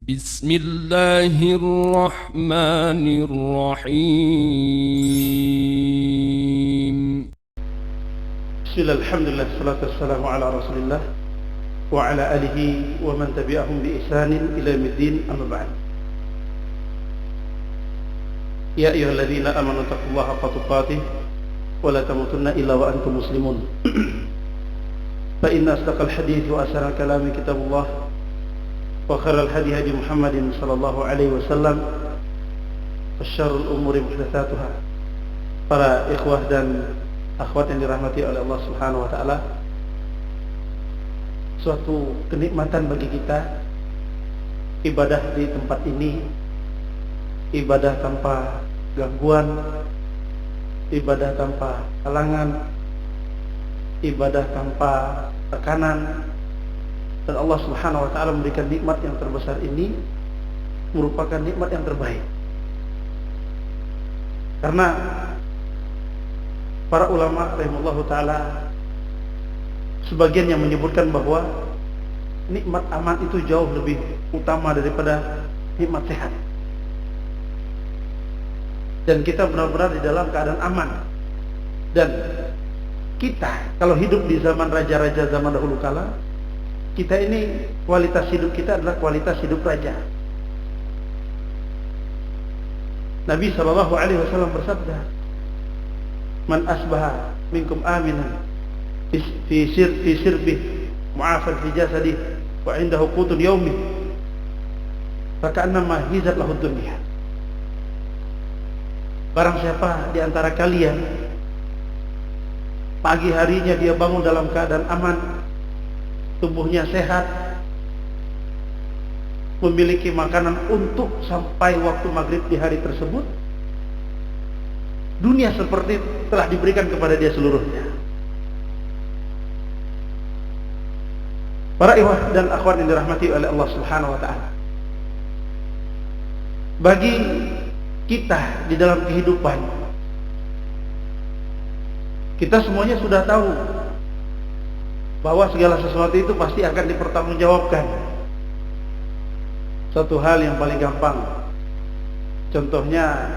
بسم الله الرحمن الرحيم. بسم الله الحمد لله والصلاة والسلام على رسول الله وعلى آله ومن تبعهم بإحسان إلى يوم الدين أما بعد. يا أيها الذين آمنوا اتقوا الله حق تقاته ولا تموتن إلا وأنتم مسلمون. فإن أصدق الحديث وأحسن الكلام كتاب الله وخير الهدي هدي محمد صلى الله عليه وسلم وشر الأمور محدثاتها. Para ikhwah dan akhwat yang dirahmati oleh Allah Subhanahu wa taala, suatu kenikmatan bagi kita ibadah di tempat ini, ibadah tanpa gangguan, ibadah tanpa halangan, ibadah tanpa tekanan. Dan Allah Subhanahu wa taala memberikan nikmat yang terbesar ini merupakan nikmat yang terbaik. Karena para ulama rahimahullahu taala sebagian yang menyebutkan bahwa nikmat aman itu jauh lebih utama daripada nikmat sehat. Dan kita benar-benar di dalam keadaan aman. Dan kita kalau hidup di zaman raja-raja zaman dahulu kala, kita ini kualitas hidup kita adalah kualitas hidup raja. Nabi sallallahu alaihi wasallam bersabda, "Man asbaha minkum aminan fi sirbih mu'afan fi jasadih wa 'indahu qutun yaumih faka'annama hizat lahu dunya." Barang siapa di antara kalian pagi harinya dia bangun dalam keadaan aman, tubuhnya sehat, memiliki makanan untuk sampai waktu maghrib di hari tersebut, dunia seperti telah diberikan kepada dia seluruhnya. Para ikhwah dan akhwat yang dirahmati oleh Allah Subhanahu wa taala, bagi kita di dalam kehidupan, kita semuanya sudah tahu bahwa segala sesuatu itu pasti akan dipertanggungjawabkan. Suatu hal yang paling gampang, contohnya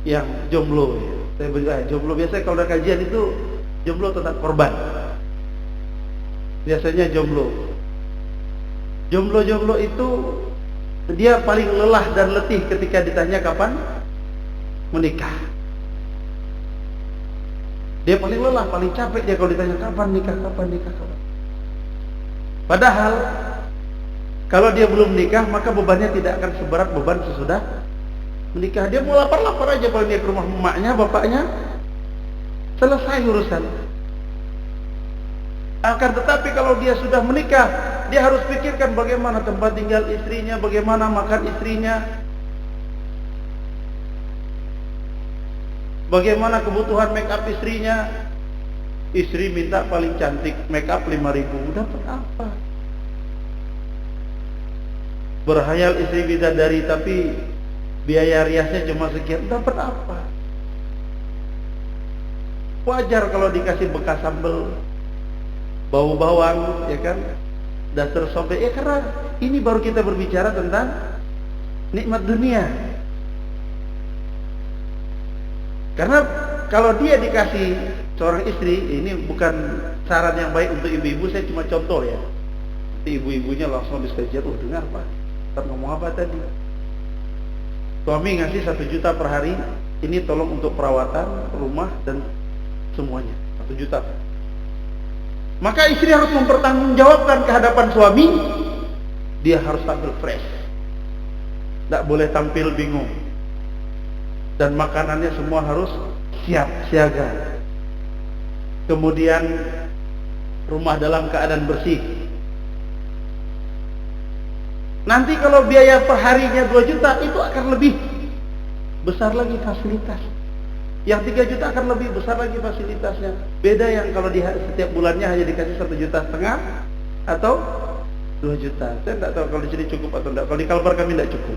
yang jomblo. Saya bilang jomblo, biasanya kalau ada kajian itu jomblo tentang korban. Biasanya jomblo itu dia paling lelah dan letih ketika ditanya kapan menikah. Dia paling lelah, paling capek dia kalau ditanya kapan nikah. Padahal kalau dia belum nikah maka bebannya tidak akan seberat beban sesudah menikah. Dia mau lapar-lapar aja kalau dia ke rumah emaknya, bapaknya, selesai urusan. Akan tetapi kalau dia sudah menikah, dia harus pikirkan bagaimana tempat tinggal istrinya, bagaimana makan istrinya, bagaimana kebutuhan make up istrinya. Istri minta paling cantik, make up 5.000, dapat apa? Berhayal istri bidadari tapi biaya riasnya cuma sekian, dapat apa? Wajar kalau dikasih bekas sambal, bau bawang, ya kan, dasar sobek, ya karena ini baru kita berbicara tentang nikmat dunia. Karena kalau dia dikasih seorang istri, ini bukan saran yang baik untuk ibu-ibu, saya cuma contoh ya. Ibu-ibunya langsung habis kajian, dengar Pak, Ustaz ngomong apa tadi? Suami ngasih 1 juta per hari, ini tolong untuk perawatan rumah dan semuanya, 1 juta. Maka istri harus mempertanggungjawabkan kehadapan suami, dia harus tampil fresh, tidak boleh tampil bingung. Dan makanannya semua harus siap siaga. Kemudian rumah dalam keadaan bersih. Nanti kalau biaya per harinya 2 juta, itu akan lebih besar lagi fasilitas. Yang 3 juta akan lebih besar lagi fasilitasnya. Beda yang kalau setiap bulannya hanya dikasih 1,5 juta atau 2 juta. Saya tidak tahu kalau di sini cukup atau tidak. Kalau di Kalbar kami tidak cukup.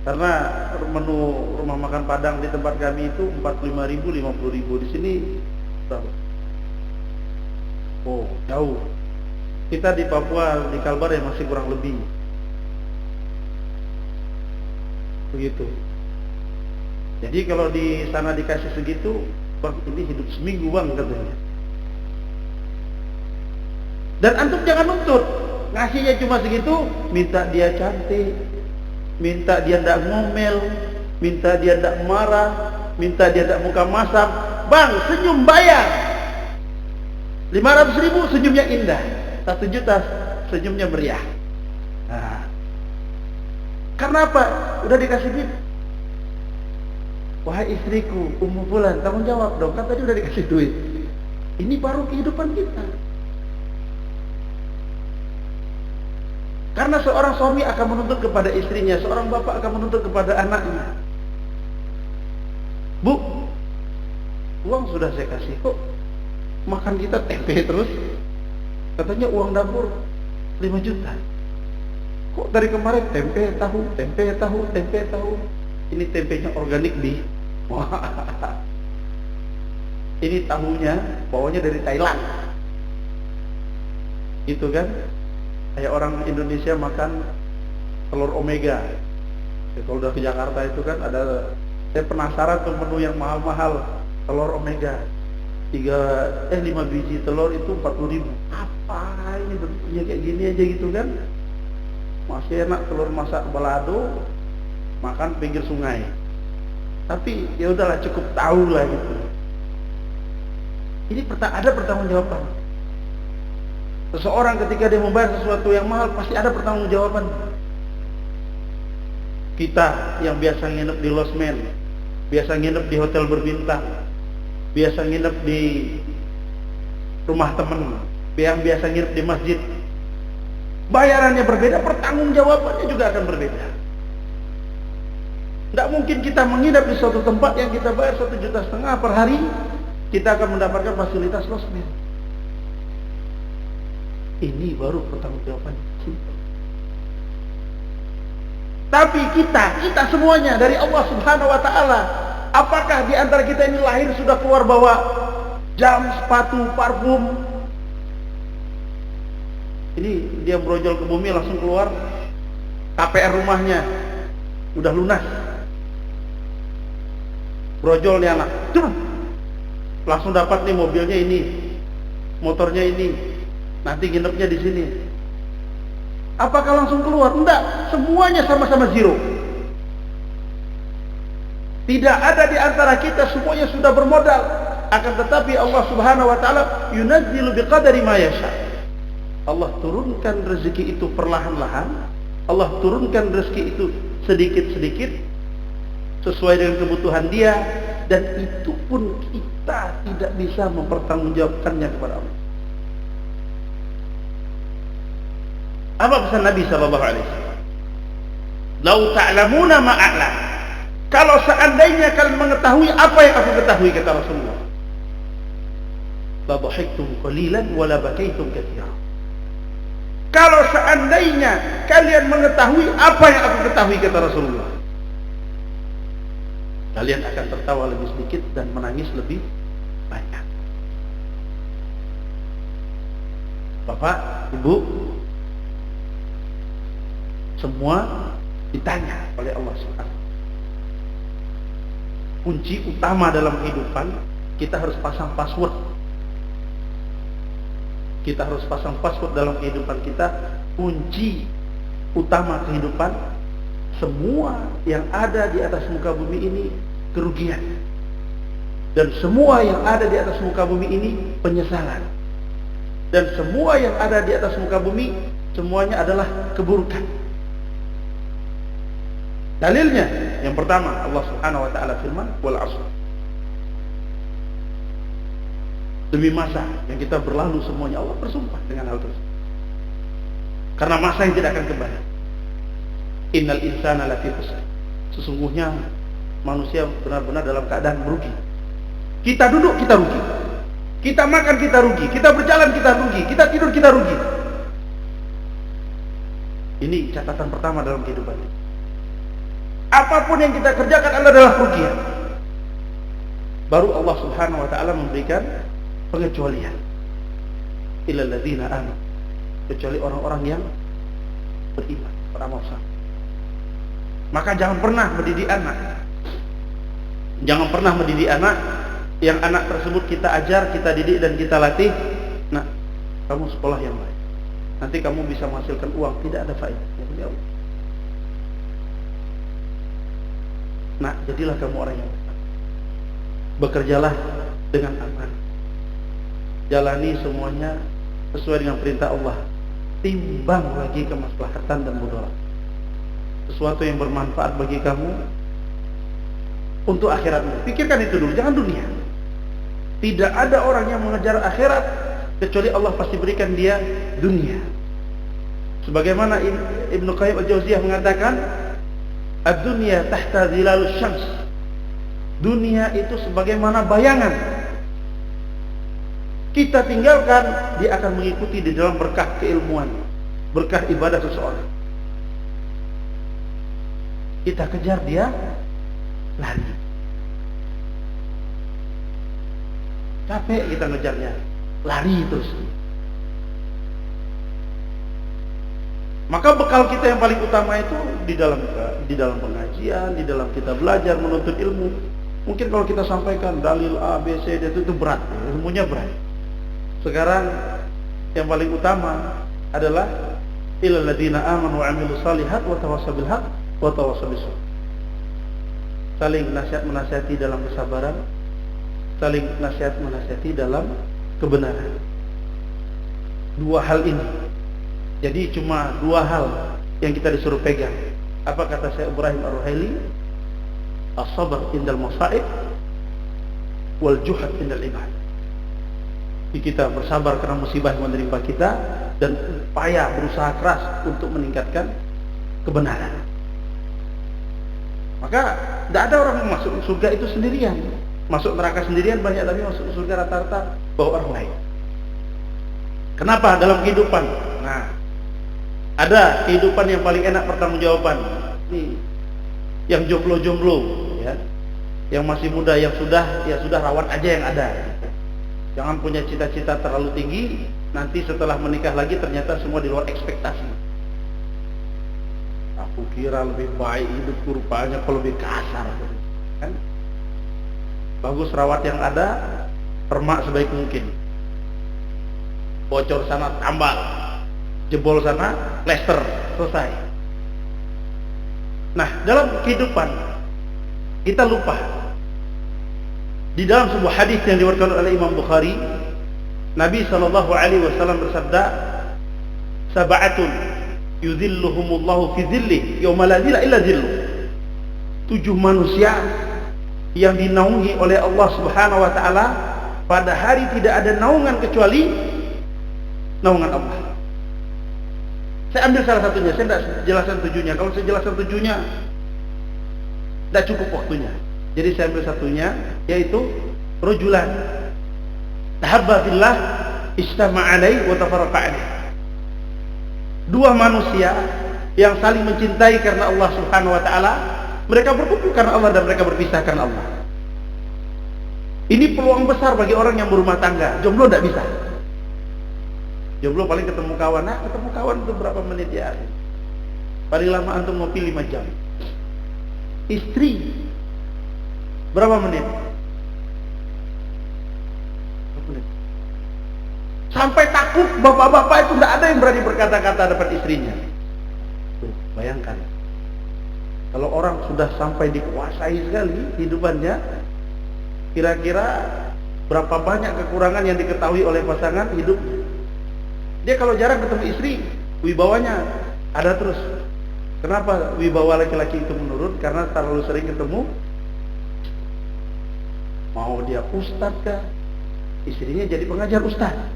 Karena menu rumah makan Padang di tempat kami itu 45.000, 50.000. Di sini berapa? Oh, jauh. Kita di Papua, di Kalbar ya masih kurang lebih begitu. Jadi kalau di sana dikasih segitu, bang ini hidup seminggu bang katanya. Dan antum jangan nuntut, ngasihnya cuma segitu, minta dia cantik, minta dia tidak ngomel, minta dia tidak marah, minta dia tidak muka masam. Bang, senyum bayar 500.000 senyumnya indah, 1 juta senyumnya meriah. Nah, karena apa? Udah dikasih duit. Wahai istriku, Ummu Fulan, tanggung jawab dong, kan tadi udah dikasih duit. Ini baru kehidupan kita. Karena seorang suami akan menuntut kepada istrinya, seorang bapak akan menuntut kepada anaknya. Bu, uang sudah saya kasih, kok makan kita tempe terus? Katanya uang dapur 5 juta. Kok dari kemarin tempe tahu, tempe tahu, tempe tahu. Ini tempenya organik di. Ini tahunya bawanya dari Thailand. Gitu kan? Kayak orang Indonesia makan telur omega. Ya, kalau udah ke Jakarta itu kan ada, saya penasaran tuh menu yang mahal-mahal, telur omega. 5 biji telur itu 40.000. Apa ini bentuknya kayak gini aja gitu kan? Masih enak telur masak balado, makan pinggir sungai. Tapi ya udahlah, cukup tahu lah gitu. Ini ada pertanggungjawaban. Seseorang ketika dia membayar sesuatu yang mahal pasti ada pertanggungjawaban. Kita yang biasa nginep di losmen, biasa nginep di hotel berbintang, biasa nginep di rumah teman, yang biasa nginep di masjid, bayarannya berbeda, pertanggungjawabannya juga akan berbeda. Tidak mungkin kita menginap di suatu tempat yang kita bayar 1,5 juta per hari, kita akan mendapatkan fasilitas losmen. Ini baru pertanggungjawaban. Tapi kita semuanya dari Allah Subhanahu wa taala, apakah di antara kita ini lahir sudah keluar bawa jam, sepatu, parfum? Ini dia brojol ke bumi langsung keluar KPR rumahnya udah lunas. Brojol nih anak, langsung dapat nih mobilnya ini, motornya ini, nanti nginepnya di sini. Apakah langsung keluar? Enggak, semuanya sama-sama zero. Tidak ada di antara kita semuanya sudah bermodal, akan tetapi Allah Subhanahu wa taala yunazzilu biqadari ma yasha. Allah turunkan rezeki itu perlahan-lahan, Allah turunkan rezeki itu sedikit-sedikit sesuai dengan kebutuhan dia, dan itu pun kita tidak bisa mempertanggungjawabkannya kepada Allah. Apa pesan Nabi sallallahu alaihi wasallam? "Lau ta'lamuna ma a'lam." Kalau seandainya kalian mengetahui apa yang aku ketahui, kata Rasulullah, "La dhahiktum qalilan wa la bakaitum katsiran." Kalau seandainya kalian mengetahui apa yang aku ketahui, kata Rasulullah, kalian akan tertawa lebih sedikit dan menangis lebih banyak. Bapak, Ibu, semua ditanya oleh Allah Subhanahu. Kunci utama dalam kehidupan, kita harus pasang password. Kita harus pasang password dalam kehidupan kita. Kunci utama kehidupan, semua yang ada di atas muka bumi ini kerugian, dan semua yang ada di atas muka bumi ini penyesalan, dan semua yang ada di atas muka bumi semuanya adalah keburukan. Dalilnya yang pertama, Allah Subhanahu wa taala firman, "Wal 'asr." Demi masa yang kita berlalu semuanya, Allah bersumpah dengan hal tersebut. Karena masa yang tidak akan kembali. Innal insana lafi khusr. Sesungguhnya manusia benar-benar dalam keadaan merugi. Kita duduk, kita rugi. Kita makan, kita rugi. Kita berjalan, kita rugi. Kita tidur, kita rugi. Ini catatan pertama dalam kehidupan ini. Apapun yang kita kerjakan adalah kerugian. Baru Allah Subhanahu wa taala memberikan pengecualian. Illal ladzina amanu kecuali orang-orang yang beriman, beramal saleh. Maka jangan pernah mendidik anak. Jangan pernah mendidik anak yang anak tersebut kita ajar, kita didik dan kita latih. Nah, kamu sekolah yang baik. Nanti kamu bisa menghasilkan uang, tidak ada faedah. Ya Allah. Nah, jadilah kamu orang yang baik. Bekerjalah dengan aman. Jalani semuanya sesuai dengan perintah Allah. Timbang lagi kemaslahatan dan mudarat. Sesuatu yang bermanfaat bagi kamu untuk akhiratmu. Pikirkan itu dulu, jangan dunia. Tidak ada orang yang mengejar akhirat kecuali Allah pasti berikan dia dunia. Sebagaimana Ibnu Qayyim Al-Jauziyah mengatakan, ad-dunya tahta zilalus syams. Dunia itu sebagaimana bayangan. Kita tinggalkan, dia akan mengikuti di dalam berkah keilmuan, berkah ibadah seseorang. Kita kejar, dia lari. Capek kita ngejarnya, lari terus. Maka bekal kita yang paling utama itu di dalam pengajian, di dalam kita belajar menuntut ilmu. Mungkin kalau kita sampaikan dalil A, B, C, D itu berat, ilmunya berat. Sekarang yang paling utama adalah illal ladzina amanu wa 'amilus shalihat wa tawassaw bil haqq wa tawassaw bis sabr. Saling nasihat menasihati dalam kesabaran, saling nasihat menasihati dalam kebenaran. Dua hal ini. Jadi cuma dua hal yang kita disuruh pegang. Apa kata Syekh Ibrahim Ar-Ruhaili? As-sabr indal masaib wal juhad indal ibad. Kita bersabar karena musibah yang menimpa kita dan upaya berusaha keras untuk meningkatkan kebenaran. Maka tidak ada orang yang masuk surga itu sendirian. Masuk neraka sendirian banyak, tapi masuk surga rata-rata bawa orang lain. Kenapa? Dalam kehidupan. Nah, ada kehidupan yang paling enak pertanggungjawaban. Ini yang jomblo-jomblo, ya, yang masih muda, yang sudah rawat aja yang ada. Jangan punya cita-cita terlalu tinggi, nanti setelah menikah lagi ternyata semua di luar ekspektasi. Aku kira lebih baik hidupku, rupanya kalau lebih kasar, kan? Bagus rawat yang ada, permak sebaik mungkin. Bocor sana tambal, jebol sana plester, selesai. Nah, dalam kehidupan kita lupa. Di dalam sebuah hadis yang diriwayatkan oleh Imam Bukhari, Nabi SAW bersabda, sab'atun yudhilluhumullahu fi dhillih yauma la dhilla illa dhilluh. 7 manusia yang dinaungi oleh Allah Subhanahu wa taala pada hari tidak ada naungan kecuali naungan Allah. Saya ambil salah satunya, saya tidak jelaskan 7-nya. Kalau saya jelaskan 7-nya tidak cukup waktunya. Jadi saya ambil satunya, yaitu rajulan tahabba fillah istama'a alaihi wa tafarraqa alaihi. 2 manusia yang saling mencintai karena Allah Subhanahu wa taala, mereka berkumpul karena Allah dan mereka berpisah karena Allah. Ini peluang besar bagi orang yang berumah tangga. Jomblo tidak bisa. Jomblo paling ketemu kawan. Nah, ketemu kawan itu berapa menit ya? Paling lama antum ngopi 5 jam. Istri berapa menit? Sampai takut bapak-bapak itu tidak ada yang berani berkata-kata depan istrinya. Tuh, bayangkan. Kalau orang sudah sampai dikuasai sekali hidupannya, kira-kira berapa banyak kekurangan yang diketahui oleh pasangan hidup. Dia kalau jarang ketemu istri, wibawanya ada terus. Kenapa wibawa laki-laki itu menurun? Karena terlalu sering ketemu. Mau dia ustadz kah, istrinya jadi pengajar ustadz.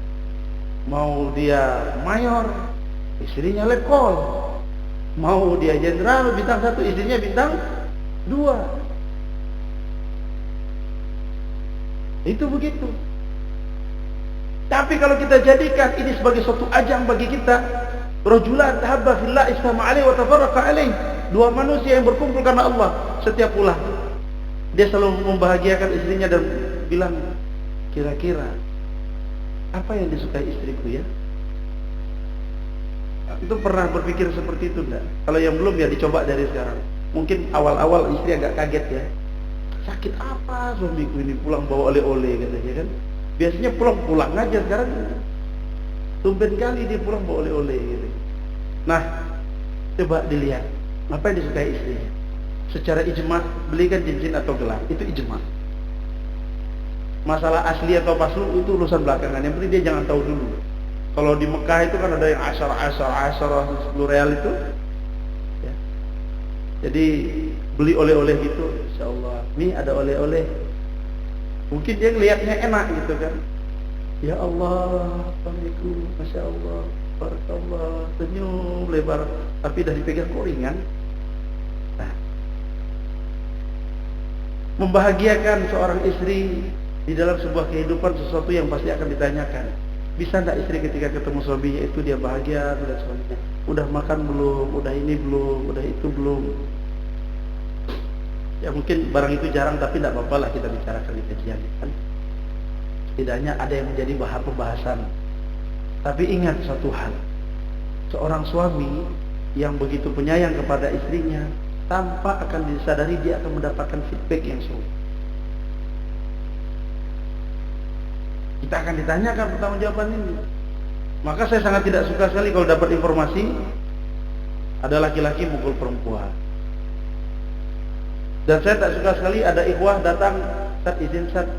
Mau dia mayor, istrinya letkol. Mau dia jenderal bintang 1, istrinya bintang 2. Itu begitu. Tapi kalau kita jadikan ini sebagai suatu ajang bagi kita, rajulan tahabba fillah istama'a alaihi wa tafarraqa alaihi. 2 manusia yang berkumpul karena Allah, setiap pulang dia selalu membahagiakan istrinya dan bilang, kira-kira apa yang disukai istriku ya? Itu pernah berpikir seperti itu enggak? Kalau yang belum ya dicoba dari sekarang. Mungkin awal-awal istri agak kaget ya. Sakit apa suamiku ini pulang bawa oleh-oleh katanya kan. Biasanya pulang aja, sekarang tumben kali dia pulang bawa oleh-oleh gitu. Nah, coba dilihat apa yang disukai istrinya. Secara ijma belikan cincin atau gelang, itu ijma. Masalah asli atau palsu itu urusan belakangan. Yang penting dia jangan tahu dulu. Kalau di Mekah itu kan ada yang asar 10 real itu ya. Jadi beli oleh-oleh gitu, insyaallah nih ada oleh-oleh. Mungkin dia ngelihatnya enak gitu kan. Ya Allah, Assalamualaikum, Masya Allah, Barakallah, senyum lebar, tapi dah dipegang kok ringan. Nah, membahagiakan seorang istri di dalam sebuah kehidupan sesuatu yang pasti akan ditanyakan. Bisa enggak istri ketika ketemu suaminya itu dia bahagia melihat suaminya? Udah makan belum? Udah ini belum? Udah itu belum? Ya mungkin barang itu jarang, tapi tidak apa-apa lah kita bicarakan di kajian kan. Setidaknya ada yang menjadi bahan pembahasan. Tapi ingat satu hal, seorang suami yang begitu penyayang kepada istrinya, tanpa akan disadari dia akan mendapatkan feedback yang sungguh. Kita akan ditanyakan pertanggungjawaban ini. Maka saya sangat tidak suka sekali kalau dapat informasi ada laki-laki mukul perempuan. Dan saya tak suka sekali ada ikhwah datang, Ustaz izin Ustaz,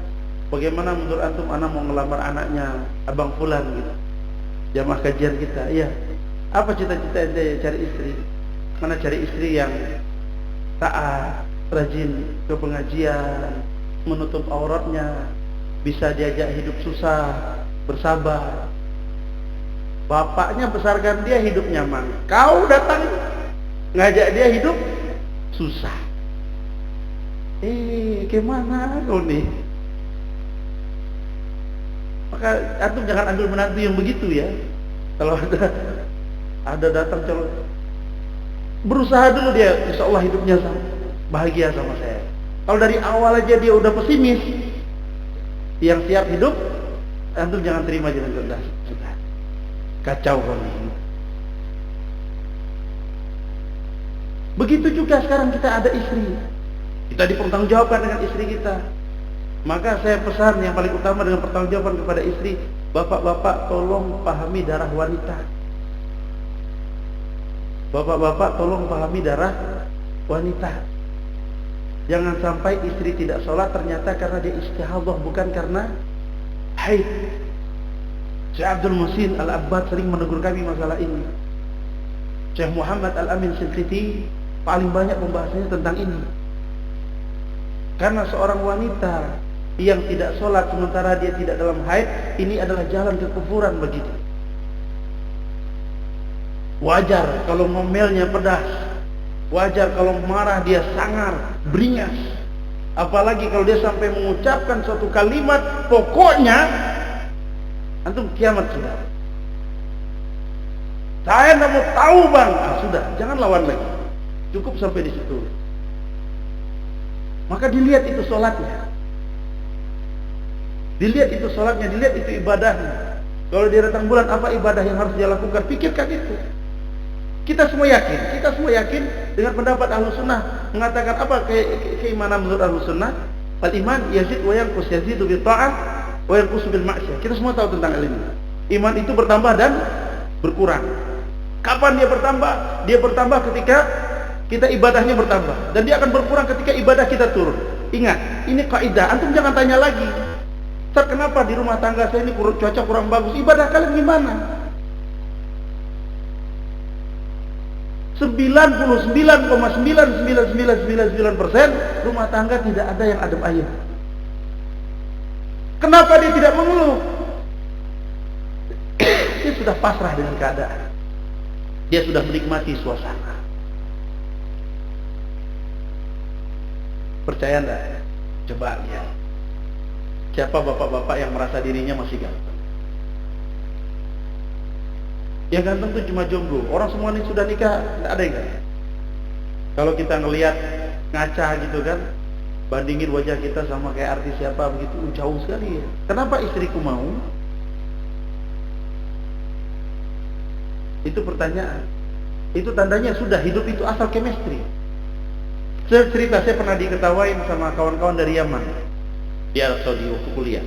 bagaimana menurut antum anak mau ngelamar anaknya abang fulan gitu. Jamaah kajian kita, iya. Apa cita-cita ente cari istri? Mana cari istri yang taat, rajin ke pengajian, menutup auratnya, bisa diajak hidup susah, bersabar. Bapaknya besarkan dia hidup nyaman, kau datang ngajak dia hidup susah. Gimana kau nih? Maka antum jangan ambil menantu yang begitu ya. Kalau ada datang calon, berusaha dulu dia, insya Allah hidupnya bahagia sama saya. Kalau dari awal aja dia udah pesimis, yang siap hidup, antum jangan terima jalan sudah kacau kau nih. Begitu juga sekarang kita ada istri, kita dipertanggungjawabkan dengan istri kita. Maka saya pesan yang paling utama dengan pertanggungjawaban kepada istri, bapak-bapak tolong pahami darah wanita. Bapak-bapak tolong pahami darah wanita. Jangan sampai istri tidak sholat ternyata karena dia istihadah, bukan karena haid. Syekh Abdul Muhsin Al-Abbad sering menegur kami masalah ini. Syekh Muhammad Al-Amin Shinqiti paling banyak pembahasannya tentang ini. Karena seorang wanita yang tidak sholat sementara dia tidak dalam haid, ini adalah jalan kekufuran bagi dia. Wajar kalau ngomelnya pedas, wajar kalau marah dia sangar, beringas. Apalagi kalau dia sampai mengucapkan suatu kalimat pokoknya, antum kiamat sudah. Saya tidak mau tahu bang, sudah, jangan lawan lagi. Cukup sampai di situ. Maka dilihat itu sholatnya, dilihat itu sholatnya, dilihat itu ibadahnya. Kalau dia datang bulan, apa ibadah yang harus dia lakukan? Pikirkan itu. Kita semua yakin dengan pendapat Ahlus Sunnah mengatakan apa keimanan menurut Ahlus Sunnah? Al iman yazid wa yanqus, yazidu bil ta'ah wa yanqus bil ma'siyah. Kita semua tahu tentang hal ini. Iman itu bertambah dan berkurang. Kapan dia bertambah? Dia bertambah ketika kita ibadahnya bertambah, dan dia akan berkurang ketika ibadah kita turun. Ingat, ini kaidah. Antum jangan tanya lagi, Ustaz, kenapa di rumah tangga saya ini cuaca kurang bagus? Ibadah kalian gimana? 99,99999% rumah tangga tidak ada yang adem ayem. Kenapa dia tidak mengeluh? Dia sudah pasrah dengan keadaan. Dia sudah menikmati suasana. Percaya enggak? Coba lihat. Siapa bapak-bapak yang merasa dirinya masih ganteng? Yang ganteng itu cuma jomblo. Orang semua ini sudah nikah, tidak ada yang ganteng. Kalau kita ngelihat ngaca gitu kan, bandingin wajah kita sama kayak artis siapa begitu, jauh sekali ya. Kenapa istriku mau? Itu pertanyaan. Itu tandanya sudah hidup itu asal chemistry. Cerita saya pernah diketawain sama kawan-kawan dari Yaman di Arab Saudi waktu kuliah.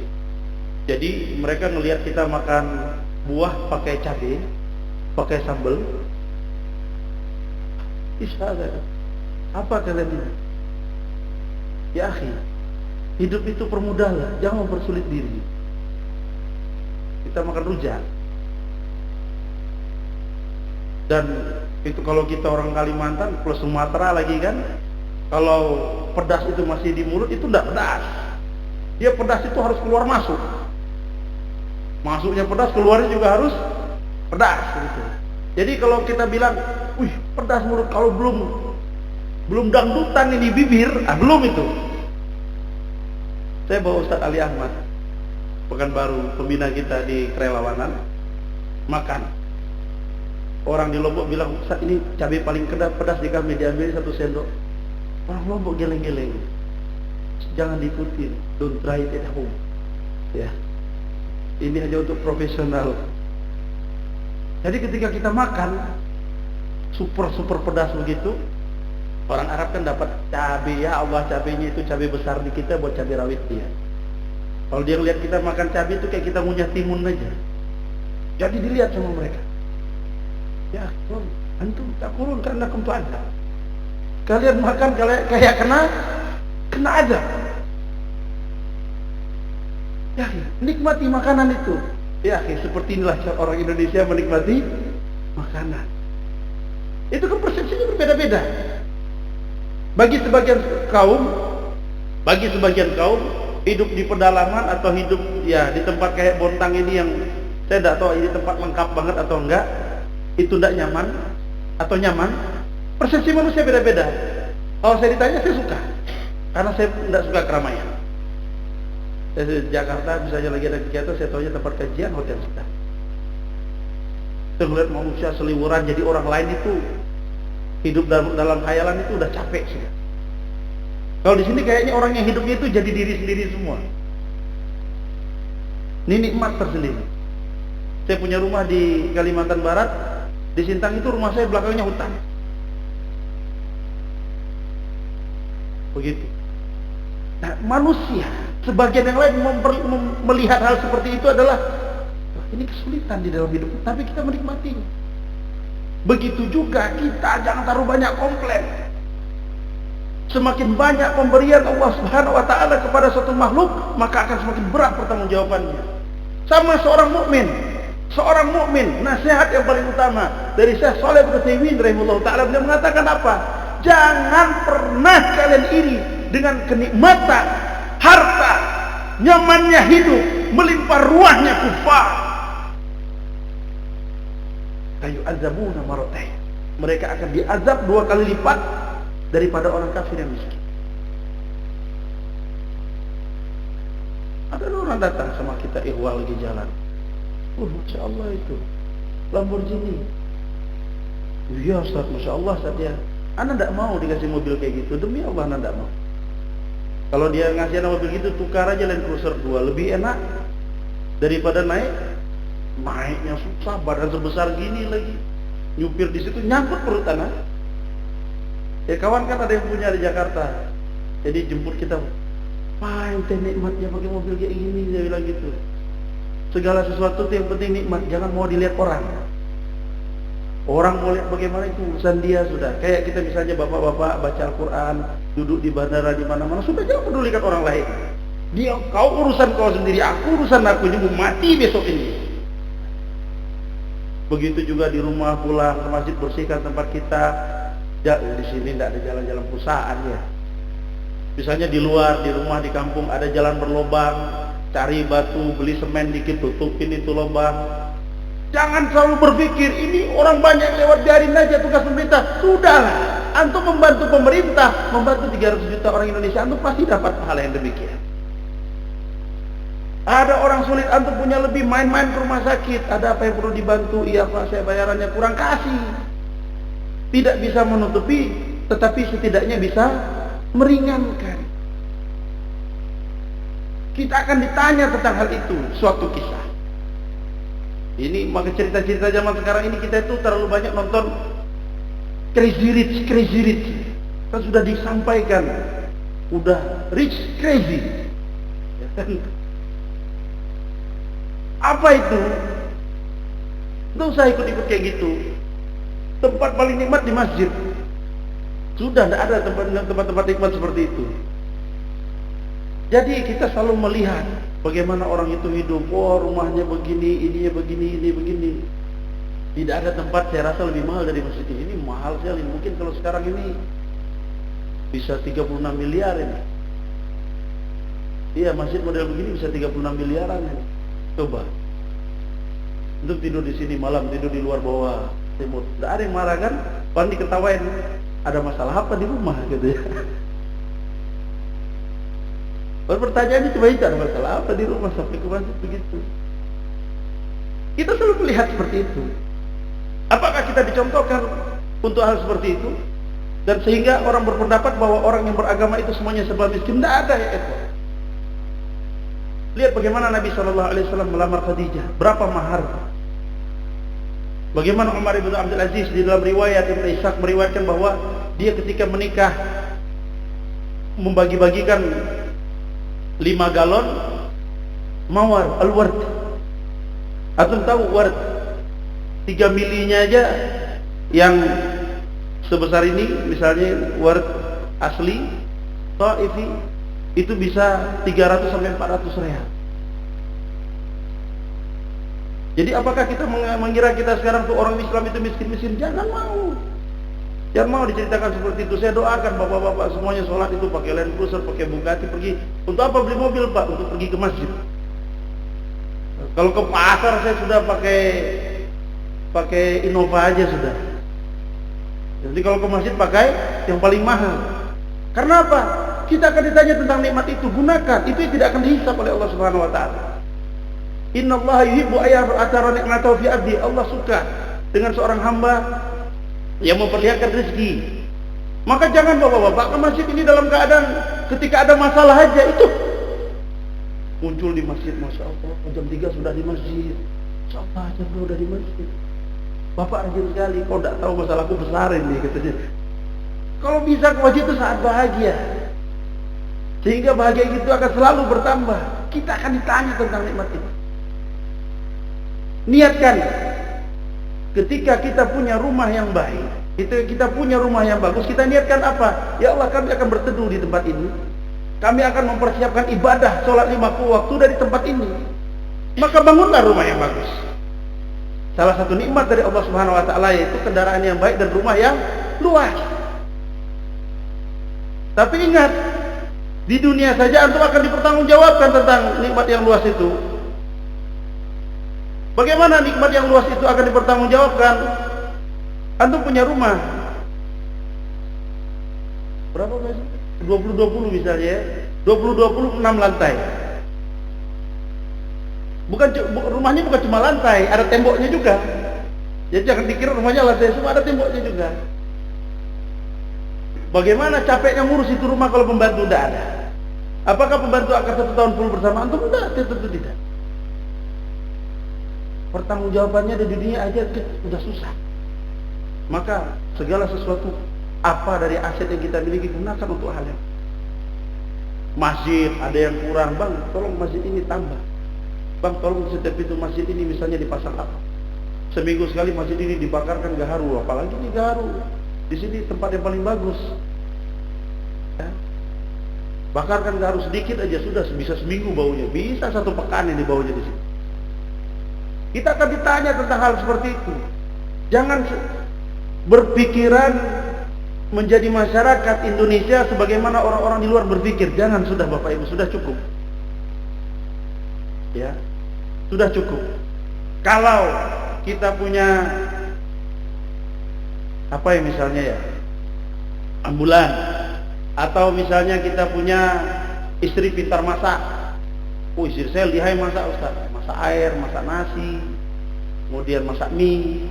Jadi mereka ngelihat kita makan buah pakai cabai, pakai sambal. Isyarat. Apa kalian ini? Ya akhi, hidup itu permudahlah, jangan mempersulit diri. Kita makan rujak. Dan itu kalau kita orang Kalimantan plus Sumatera lagi kan, kalau pedas itu masih di mulut itu tidak pedas. Dia pedas itu harus keluar masuk. Masuknya pedas, keluarnya juga harus pedas gitu. Jadi kalau kita bilang, "Wih, pedas mulut," kalau belum dangdutan ini bibir, belum itu. Saya bawa Ustadz Ali Ahmad, Pekanbaru, pembina kita di Kerelawanan, makan. Orang di Lombok bilang, "Ustadz, ini cabai paling pedas di kami, diambil 1 sendok." Orang Lombok geleng-geleng. Jangan diikuti, don't try it at home. Ya. Ini hanya untuk profesional. Jadi ketika kita makan super pedas begitu, orang Arab kan dapat cabai, ya Allah, cabainya itu cabai besar di kita buat cabai rawit dia. Kalau dia lihat kita makan cabai itu kayak kita ngunyah timun aja. Jadi dilihat sama mereka. Ya, antum tak kurun karena kuntu ada. Kalian makan kayak kena aja. Ya, nikmati makanan itu. Ya, seperti inilah orang Indonesia menikmati makanan. Itu kan persepsinya berbeda-beda. Bagi sebagian kaum hidup di pedalaman atau hidup ya di tempat kayak Bontang ini yang saya tidak tahu ini tempat lengkap banget atau enggak, itu tidak nyaman atau nyaman. Persepsi manusia beda-beda. Kalau saya ditanya, saya suka, karena saya tidak suka keramaian. Saya di Jakarta misalnya lagi ada kegiatan, saya tahunya tempat kajian, hotel sudah. Saya melihat manusia seliburan jadi orang lain itu hidup dalam khayalan itu udah capek sudah. Kalau di sini kayaknya orang yang hidupnya itu jadi diri sendiri semua. Ini nikmat tersendiri. Saya punya rumah di Kalimantan Barat, di Sintang itu rumah saya belakangnya hutan. Begitu. Nah, manusia sebagian yang lain melihat hal seperti itu adalah ini kesulitan di dalam hidup, tapi kita menikmatinya. Begitu juga kita jangan taruh banyak komplain. Semakin banyak pemberian Allah Subhanahu wa taala kepada suatu makhluk, maka akan semakin berat pertanggungjawabannya. Sama seorang mukmin, nasihat yang paling utama dari Syekh Shalih bin Utsaimin rahimahullah taala, beliau mengatakan apa? Jangan pernah kalian iri dengan kenikmatan harta, nyamannya hidup, melimpah ruahnya kufar. Kayu azabuna maratain. Mereka akan diazab 2 kali lipat daripada orang kafir yang miskin. Ada orang datang sama kita, ihwal lagi jalan. Masya Allah itu Lamborghini. Iya Ustaz, Masya Allah Ustaz ya. Anda tidak mau dikasih mobil kayak gitu. Demi Allah Anda tidak mau. Kalau dia ngasih Anda mobil gitu, tukar aja Land Cruiser 2. Lebih enak daripada naiknya susah, badan sebesar gini lagi, nyupir di situ nyangkut perut Anda. Ya kawan kan ada yang punya di Jakarta, jadi jemput kita, "Wah, ente nikmatnya pakai mobil kayak gini," dia bilang gitu. Segala sesuatu yang penting nikmat, jangan mau dilihat orang. Orang mau lihat bagaimana itu urusan dia sudah. Kayak kita misalnya bapak-bapak baca Al-Quran, duduk di bandara di mana-mana, sudah jangan pedulikan orang lain. Dia kau urusan kau sendiri, aku urusan aku, ini mau mati besok ini. Begitu juga di rumah, pulang ke masjid, bersihkan tempat kita. Ya, di sini tidak ada jalan-jalan perusahaan ya. Misalnya di luar, di rumah, di kampung ada jalan berlobang, cari batu, beli semen dikit, tutupin itu lubang. Jangan selalu berpikir ini orang banyak lewat, biarin aja tugas pemerintah. Sudahlah, antum membantu pemerintah, membantu 300 juta orang Indonesia, antum pasti dapat hal yang demikian. Ada orang sulit, antum punya lebih, main-main ke rumah sakit, ada apa yang perlu dibantu? Iya Pak, saya bayarannya kurang, kasih. Tidak bisa menutupi, tetapi setidaknya bisa meringankan. Kita akan ditanya tentang hal itu, suatu kisah. Ini maka cerita-cerita zaman sekarang ini kita itu terlalu banyak nonton crazy rich, crazy rich. Kan sudah disampaikan, udah rich crazy. Apa itu? Nggak usah ikut-ikut kayak gitu. Tempat paling nikmat di masjid. Sudah tidak ada tempat-tempat nikmat seperti itu. Jadi kita selalu melihat bagaimana orang itu hidup. Oh, rumahnya begini, ininya begini, ini begini. Tidak ada tempat saya rasa lebih mahal dari masjid ini. Ini mahal sekali. Mungkin kalau sekarang ini bisa 36 miliar ini. Iya, masjid model begini bisa 36 miliaran ini. Coba. Untuk tidur di sini malam, tidur di luar bawah timur. Tidak ada yang marah kan? Paling diketawain. Ada masalah apa di rumah gitu ya. Pertanyaannya cuma itu, ada masalah apa di rumah sampai ke masjid begitu. Kita selalu melihat seperti itu. Apakah kita dicontohkan untuk hal seperti itu? Dan sehingga orang berpendapat bahwa orang yang beragama itu semuanya serba miskin. Tidak ada ya itu. Lihat bagaimana Nabi SAW melamar Khadijah. Berapa mahar? Bagaimana Umar ibn Abdul Aziz di dalam riwayat Ibn Ishaq meriwayatkan bahwa dia ketika menikah membagi-bagikan 5 galon mawar, al-ward. Antum tahu ward? 3 milinya aja yang sebesar ini, misalnya ward asli, Thaifi, itu bisa 300 sampai 400 real. Jadi apakah kita mengira kita sekarang tuh orang Islam itu miskin-miskin? Jangan mau. Jangan mau diceritakan seperti itu. Saya doakan bapak-bapak semuanya sholat itu pakai Land Cruiser, pakai Bugatti, pergi. Untuk apa beli mobil, Pak? Untuk pergi ke masjid. Kalau ke pasar saya sudah pakai Innova aja sudah. Jadi kalau ke masjid pakai yang paling mahal. Karena apa? Kita akan ditanya tentang nikmat itu, gunakan. Itu tidak akan dihisab oleh Allah Subhanahu wa taala. Innallaha yuhibbu ayyara ni'matahu fi 'abdi. Allah suka dengan seorang hamba yang memperlihatkan rezeki. Maka jangan bapak-bapak ke masjid ini dalam keadaan ketika ada masalah aja itu muncul di masjid, masya Allah, jam 3 sudah di masjid. Masya Allah, jam 2 sudah di masjid. Bapak rajin sekali, kau tidak tahu masalahku besar ini katanya. Kalau bisa ke masjid itu saat bahagia. Sehingga bahagia itu akan selalu bertambah. Kita akan ditanya tentang nikmat itu. Niatkan ketika kita punya rumah yang baik, kita punya rumah yang bagus, kita niatkan apa? Ya Allah, kami akan berteduh di tempat ini. Kami akan mempersiapkan ibadah sholat 5 waktu dari tempat ini. Maka bangunlah rumah yang bagus. Salah satu nikmat dari Allah Subhanahu wa taala yaitu kendaraan yang baik dan rumah yang luas. Tapi ingat, di dunia saja antum akan dipertanggungjawabkan tentang nikmat yang luas itu. Bagaimana nikmat yang luas itu akan dipertanggungjawabkan? Antum punya rumah berapa guys? 20-20 misalnya ya. 20-20 6 lantai. Rumahnya bukan cuma lantai, ada temboknya juga. Jadi jangan dikira rumahnya lantai semua, ada temboknya juga. Bagaimana capeknya ngurus itu rumah kalau pembantu tidak ada? Apakah pembantu akan 1 tahun full bersama antum? Tidak, tentu tidak. Pertanggungjawabannya di dunia aja sudah susah. Maka segala sesuatu apa dari aset yang kita miliki gunakan untuk hal yang masjid ada yang kurang, bang tolong masjid ini tambah, bang tolong setiap pintu masjid ini misalnya dipasang apa, seminggu sekali masjid ini dibakarkan gaharu, apalagi ini gaharu di sini tempat yang paling bagus ya. Bakarkan gaharu sedikit aja sudah bisa seminggu baunya, bisa 1 pekan ini baunya di sini. Kita akan ditanya tentang hal seperti itu. Jangan berpikiran menjadi masyarakat Indonesia sebagaimana orang-orang di luar berpikir. Jangan, sudah Bapak Ibu, sudah cukup. Ya, sudah cukup. Kalau kita punya apa ya misalnya ya, ambulan, atau misalnya kita punya istri pintar masak. Oh, istri saya lihai masak Ustaz, masak air, masak nasi, kemudian masak mie,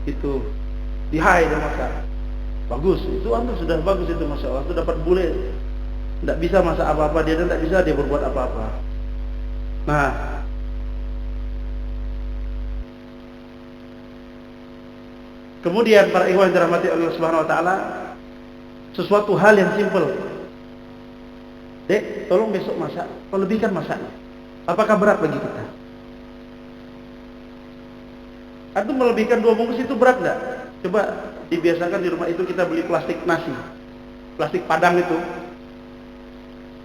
itu lihai dia masak. Bagus, itu antum sudah bagus itu, masya Allah, itu dapat bule. Tidak bisa masak apa-apa dia, dan tidak bisa dia berbuat apa-apa. Nah, Kemudian para ikhwan yang dirahmati Allah Subhanahu wa taala, sesuatu hal yang simpel. Dek, tolong besok masak, kau lebihkan masaknya. Apakah berat bagi kita? Antum melebihkan 2 bungkus itu berat enggak? Coba dibiasakan di rumah itu kita beli plastik nasi. Plastik padang itu.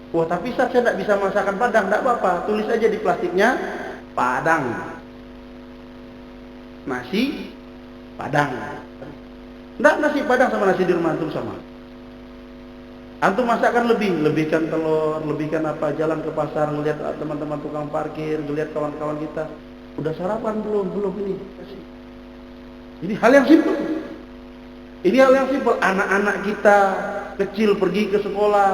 Wah, tapi Ustaz, saya enggak bisa masakan padang, enggak apa-apa. Tulis aja di plastiknya padang. Nasi padang. Enggak, nasi padang sama nasi di rumah antum sama. Antum masakkan lebihkan telur, lebihkan apa, jalan ke pasar, ngelihat teman-teman tukang parkir, ngelihat kawan-kawan kita, udah sarapan belum ini. Ini hal yang simpel. Ini hal yang simpel. Anak-anak kita kecil pergi ke sekolah.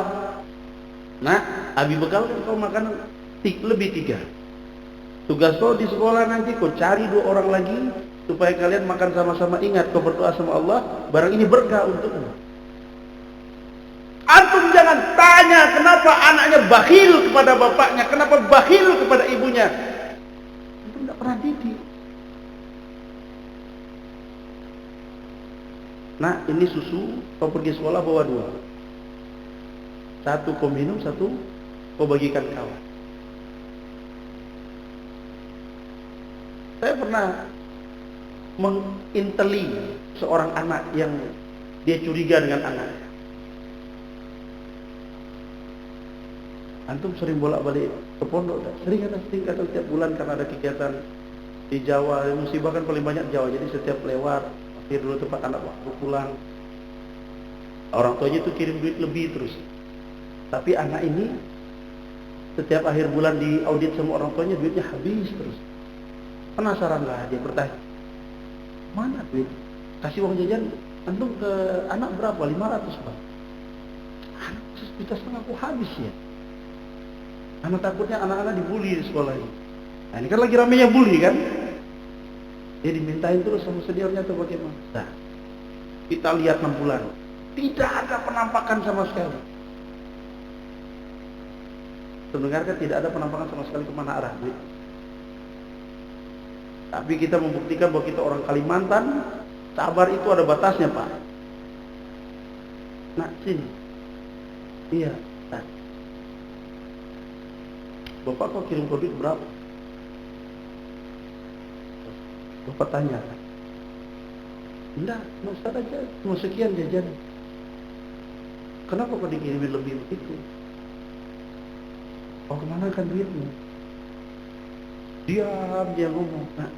Nah, abi bekal kau makan lebih 3. Tugas kau di sekolah nanti kau cari 2 orang lagi supaya kalian makan sama-sama. Ingat, kau berdoa sama Allah, barang ini berkah untukmu. Antum jangan tanya kenapa anaknya bakhil kepada bapaknya, kenapa bakhil kepada ibunya. Antum tidak pernah didik. Nah, ini susu, kau pergi sekolah bawa 2. 1 kau minum, 1 kau bagikan kawan. Saya pernah menginteli seorang anak yang dia curiga dengan anaknya. Antum sering bolak-balik ke pondok? Sering kata setiap bulan karena ada kegiatan di Jawa, musibah kan paling banyak Jawa. Jadi setiap lewat, akhir dulu tempat anak waktu pulang, orang tuanya itu kirim duit lebih terus. Tapi anak ini setiap akhir bulan di audit sama orang tuanya, duitnya habis terus. Penasaran lah dia bertanya, mana duit? Kasih uang jajan antum ke anak berapa? 500 Pak. Anak 1,5 juta aku habis ya. Anak takutnya anak-anak dibully di sekolah ini. Nah, ini kan lagi ramenya bully kan. Dia dimintain terus sama seniornya tuh bagaimana. Nah, kita lihat 6 bulan. Tidak ada penampakan sama sekali. Mendengarkan tidak ada penampakan sama sekali kemana arah duit. Tapi kita membuktikan bahwa kita orang Kalimantan, sabar itu ada batasnya Pak. Nah, sini. Iya. Nah. Bapak kok kirim duit berapa? Bapak tanya. Enggak, Ustaz aja, cuma sekian jajan. Kenapa kok dikirimin lebih begitu? Oh, kemana kan duitmu? Diam, dia ngomong. Nah,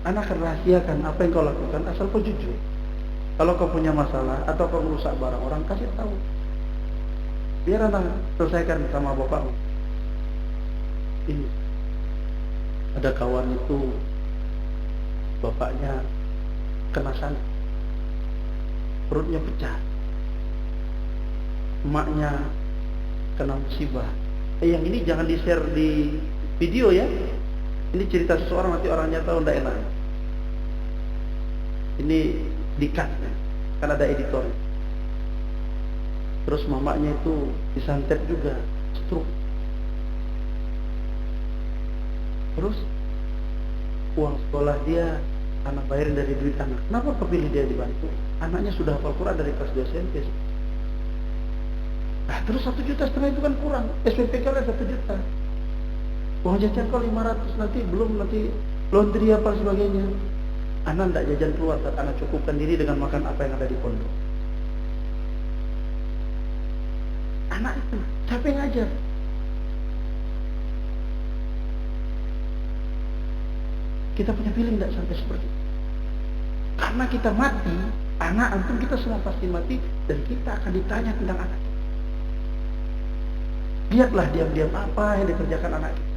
anak akan rahasiakan apa yang kau lakukan asal kau jujur. Kalau kau punya masalah atau kau merusak barang orang, kasih tahu. Biar anak selesaikan sama bapakmu. Ini ada kawan itu bapaknya kena santet, perutnya pecah, emaknya kena musibah. Yang ini jangan di share di video ya. Ini cerita seseorang, nanti orangnya tahu tidak enak. Ini di-cut kan ada editor. Terus mamanya itu disantet juga, stroke. Terus uang sekolah dia anak bayarin dari duit anak. Kenapa kepilih dia dibantu? Anaknya sudah hafal Quran dari kelas 2 SMP. Terus 1,5 juta itu kan kurang. SPP kalian 1 juta. Uang jajan kau 500 nanti belum nanti laundry apa sebagainya. Anak tidak jajan keluar, saat anak cukupkan diri dengan makan apa yang ada di pondok. Anak itu siapa yang ngajar? Kita punya feeling tidak sampai seperti itu. Karena kita mati, anak antum kita semua pasti mati, dan kita akan ditanya tentang anak kita. Lihatlah diam-diam apa yang dikerjakan anak kita.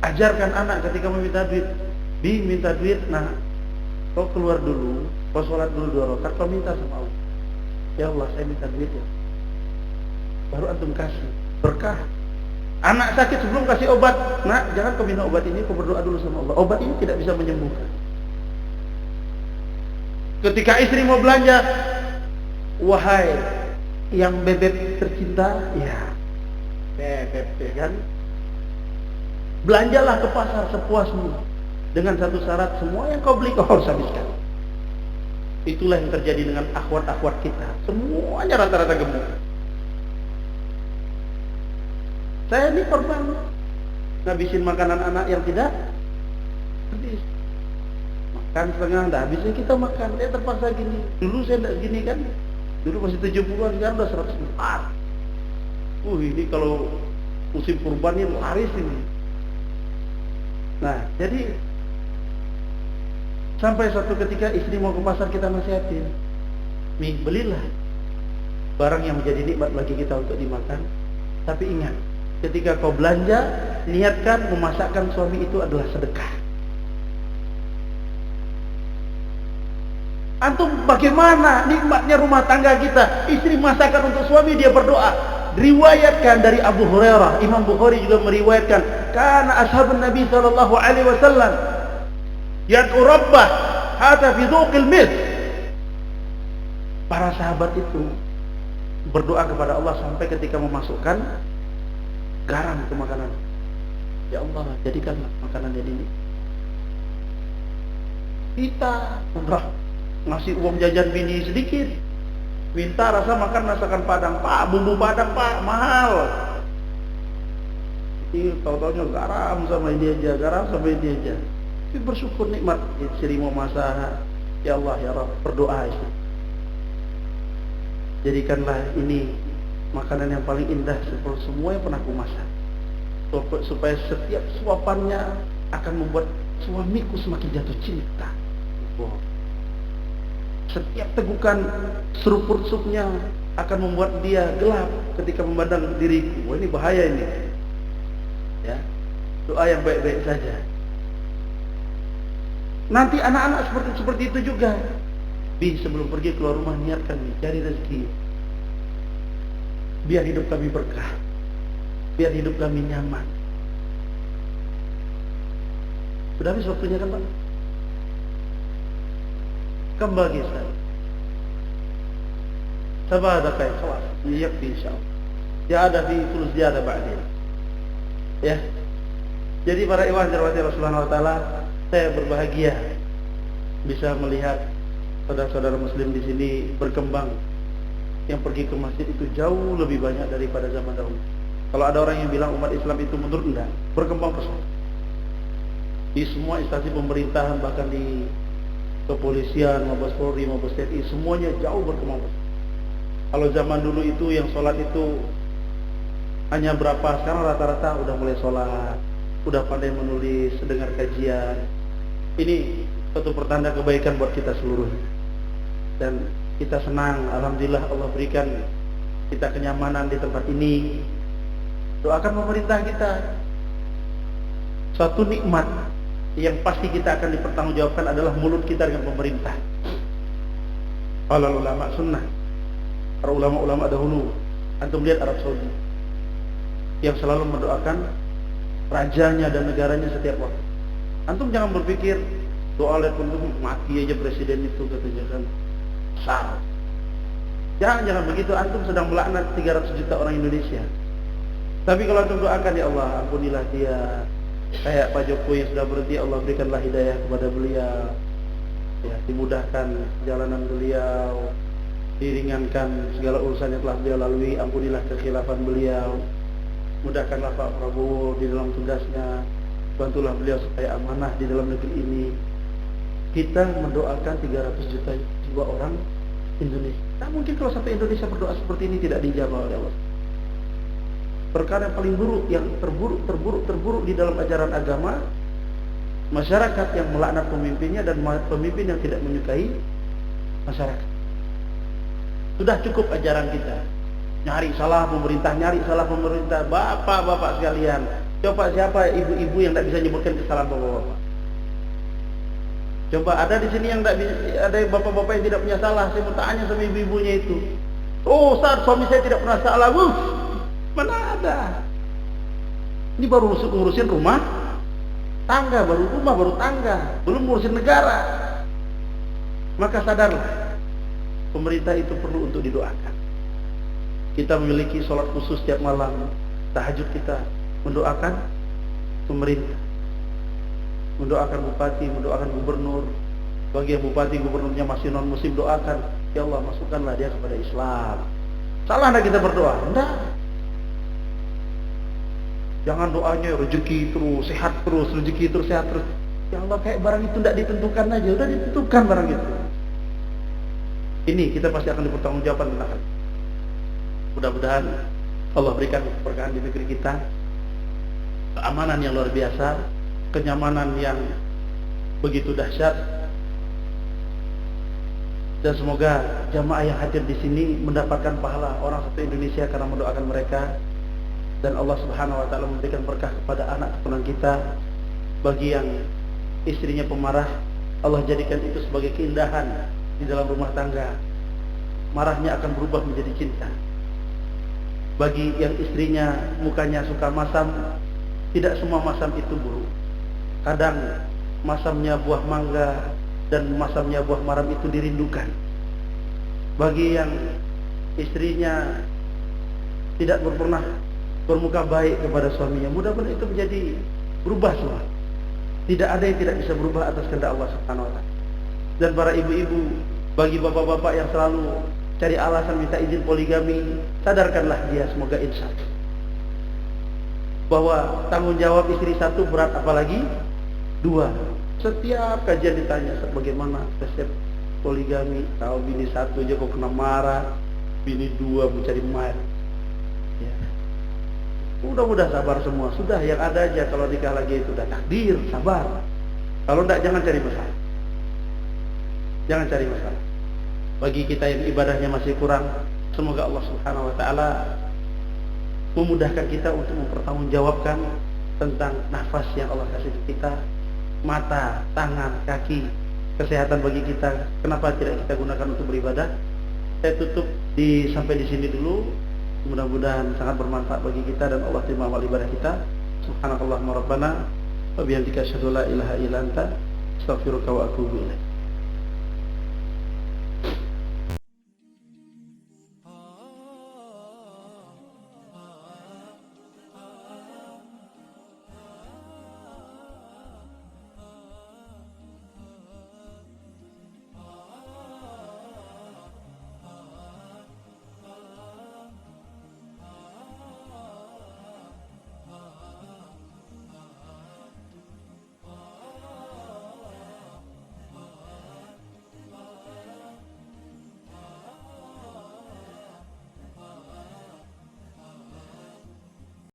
Ajarkan anak ketika meminta duit, minta duit, nah kau keluar dulu, kau sholat dulu 2 rakaat, kau minta sama Allah. Ya Allah, saya minta duit ya. Baru antum kasih berkah. Anak sakit sebelum kasih obat, nak jangan kau minum obat ini, kau berdoa dulu sama Allah. Obat ini tidak bisa menyembuhkan. Ketika istri mau belanja, wahai yang bebek tercinta, ya bebek kan. Belanjalah ke pasar sepuasmu, dengan satu syarat, semua yang kau beli kau harus habiskan. Itulah yang terjadi dengan akhwat-akhwat kita, semuanya rata-rata gemuk. Saya ini korban ngabisin makanan anak yang tidak habis. Makan setengah, dah habisnya kita makan. Terpaksa gini. Dulu saya tidak gini kan. Dulu masih 70-an, sekarang udah 104. Ini kalau musim kurban ini laris ini. Nah, jadi sampai suatu ketika istri mau ke pasar, kita nasihatin, Mi, belilah barang yang menjadi nikmat bagi kita untuk dimakan. Tapi ingat, ketika kau belanja, niatkan memasakkan suami itu adalah sedekah. Antum bagaimana nikmatnya rumah tangga kita? Istri masakan untuk suami, dia berdoa. Riwayatkan dari Abu Hurairah, Imam Bukhari juga meriwayatkan, kana ashabun Nabi sallallahu alaihi wasallam yad'u rabbah hatta fi dhuqil misk. Para sahabat itu berdoa kepada Allah sampai ketika memasukkan garam ke makanan. Ya Allah, jadikanlah makanan ini. Kita ngasih uang jajan bini sedikit, minta rasa makan masakan Padang, Pak, bumbu Padang Pak, mahal. Ini tahu-taunya garam sama ini aja, garam sama ini aja. Tapi bersyukur nikmat istri mau masak. Ya Allah, ya Rabb, berdoa istri. Jadikanlah ini makanan yang paling indah seperti semua yang pernah aku masak, supaya setiap suapannya akan membuat suamiku semakin jatuh cinta. Setiap tegukan seruput supnya akan membuat dia gelap ketika memandang diriku. Wah, ini bahaya ini. Ya, doa yang baik-baik saja. Nanti anak-anak seperti itu juga. Bi, sebelum pergi keluar rumah, niatkan cari rezeki. Biar hidup kami berkah, biar hidup kami nyaman. Sudah habis waktunya kan Pak? كم باقي سنة؟ 7 دقائق خلاص يكفي إن شاء الله. Ada في فلوس زيادة بعدين. Ya. Jadi para ikhwan dirahmati Allah Subhanahu wa taala, saya berbahagia bisa melihat saudara-saudara muslim di sini berkembang. Yang pergi ke masjid itu jauh lebih banyak daripada zaman dahulu. Kalau ada orang yang bilang umat Islam itu mundur, enggak, berkembang pesat. Di semua instansi pemerintahan, bahkan di kepolisian, Mabes Polri, Mabes TNI, semuanya jauh berkembang. Kalau zaman dulu itu yang sholat itu hanya berapa, sekarang rata-rata udah mulai sholat, udah pandai menulis, dengar kajian. Ini suatu pertanda kebaikan buat kita seluruhnya. Dan kita senang, alhamdulillah Allah berikan kita kenyamanan di tempat ini. Doakan pemerintah kita. Suatu nikmat yang pasti kita akan dipertanggungjawabkan adalah mulut kita dengan pemerintah. Para ulama sunnah, para ulama-ulama dahulu, antum lihat Arab Saudi yang selalu mendoakan rajanya dan negaranya setiap waktu. Antum jangan berpikir doa lihat penduduk mati aja presiden itu, katanya kan salah. Jangan begitu, antum sedang melaknat 300 juta orang Indonesia. Tapi kalau antum doakan, ya Allah ampunilah dia, kayak Pak Jokowi yang sudah berhenti, Allah berikanlah hidayah kepada beliau, ya, dimudahkan perjalanan beliau, diringankan segala urusan yang telah beliau lalui, ampunilah kekhilafan beliau, mudahkanlah Pak Prabowo di dalam tugasnya, bantulah beliau supaya amanah di dalam negeri ini. Kita mendoakan 300 juta jiwa orang Indonesia. Tak mungkin kalau sampai Indonesia berdoa seperti ini tidak dijawab oleh Allah. Perkara yang paling buruk, yang terburuk di dalam ajaran agama, masyarakat yang melaknat pemimpinnya dan pemimpin yang tidak menyukai masyarakat. Sudah cukup ajaran kita nyari salah pemerintah, bapak-bapak sekalian. Coba siapa ibu-ibu yang tidak bisa menyebutkan kesalahan bapak-bapak? Coba ada di sini yang tidak bisa, ada bapak-bapak yang tidak punya salah. Saya mau tanya sama ibu-ibunya itu. Oh, Ustaz, suami saya tidak pernah salah. Mana ada? Ini baru ngurusin rumah tangga, baru tangga, belum ngurusin negara. Maka sadarlah, pemerintah itu perlu untuk didoakan. Kita memiliki sholat khusus setiap malam, tahajud kita mendoakan pemerintah, mendoakan bupati, mendoakan gubernur. Bagi yang bupati gubernurnya masih non muslim, doakan, ya Allah masukkanlah dia kepada Islam. Salah enggak kita berdoa? Enggak. Jangan doanya rezeki terus, sehat terus, rezeki terus, sehat terus. Ya Allah, kayak barang itu enggak ditentukan aja, udah ditentukan barang itu. Ini kita pasti akan dipertanggungjawabkan tentang hal. Mudah-mudahan Allah berikan keberkahan di negeri kita, keamanan yang luar biasa, kenyamanan yang begitu dahsyat. Dan semoga jamaah yang hadir di sini mendapatkan pahala orang satu Indonesia karena mendoakan mereka, dan Allah Subhanahu wa taala memberikan berkah kepada anak keturunan kita. Bagi yang istrinya pemarah, Allah jadikan itu sebagai keindahan di dalam rumah tangga. Marahnya akan berubah menjadi cinta. Bagi yang istrinya mukanya suka masam, tidak semua masam itu buruk. Kadang masamnya buah mangga dan masamnya buah maram itu dirindukan. Bagi yang istrinya tidak pernah bermuka baik kepada suaminya, mudah-mudahan itu menjadi berubah semua. Tidak ada yang tidak bisa berubah atas kehendak Allah Subhanahu wa taala. Dan para ibu-ibu, bagi bapak-bapak yang selalu cari alasan minta izin poligami, sadarkanlah dia, semoga insaf bahwa tanggung jawab istri satu berat, apalagi dua. Setiap kajian ditanya bagaimana resep poligami, kalau bini satu aja kok kena marah, bini dua mencari mat. Ya. Mudah-mudahan sabar semua. Sudah yang ada aja, kalau nikah lagi itu udah takdir, sabar. Kalau enggak, jangan cari masalah. Jangan cari masalah. Bagi kita yang ibadahnya masih kurang, semoga Allah Subhanahu wa taala memudahkan kita untuk mempertanggungjawabkan tentang nafas yang Allah kasih ke kita, mata, tangan, kaki, kesehatan bagi kita. Kenapa tidak kita gunakan untuk beribadah? Saya tutup sampai di sini dulu. Mudah-mudahan sangat bermanfaat bagi kita dan Allah terima amal ibadah kita. Subhanakallahumma rabbana wa bihamdika asyhadu an la ilaha illa anta astaghfiruka wa atubu ilaik.